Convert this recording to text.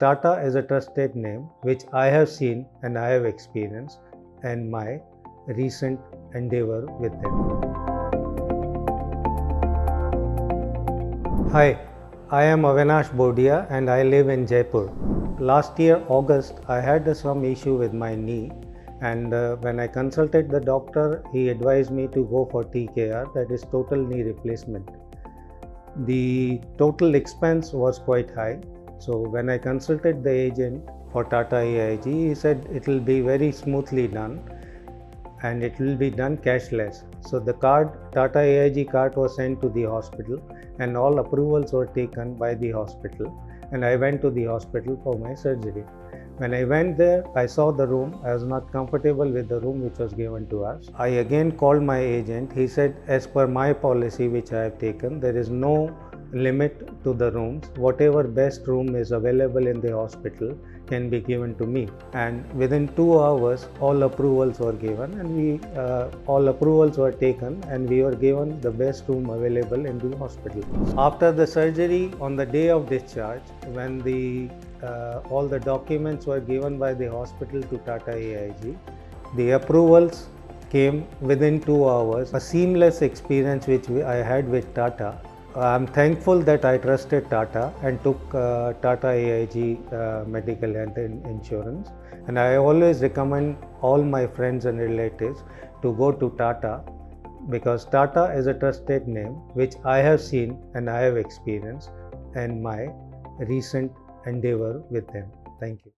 Tata is a trusted name which I have seen and I have experienced in my recent endeavor with them. Hi, I am Avinash Bordia and I live in Jaipur. Last year August I had some issue with my knee, and when I consulted the doctor, he advised me to go for TKR, that is total knee replacement. The total expense was quite high. So when I consulted the agent for TATA AIG, he said it will be very smoothly done and it will be done cashless. So the card, TATA AIG card, was sent to the hospital and all approvals were taken by the hospital, and I went to the hospital for my surgery. When I went there, I saw the room. I was not comfortable with the room which was given to us. I again called my agent. He said, as per my policy which I have taken, there is no limit to the rooms. Whatever best room is available in the hospital can be given to me. And within 2 hours, all approvals were given, and all approvals were taken, and we were given the best room available in the hospital. After the surgery, on the day of discharge, when all the documents were given by the hospital to TATA AIG, the approvals came within 2 hours. A seamless experience which I had with Tata. I'm thankful that I trusted Tata and took Tata AIG medical health insurance, and I always recommend all my friends and relatives to go to Tata, because Tata is a trusted name which I have seen and I have experienced in my recent endeavor with them. Thank you.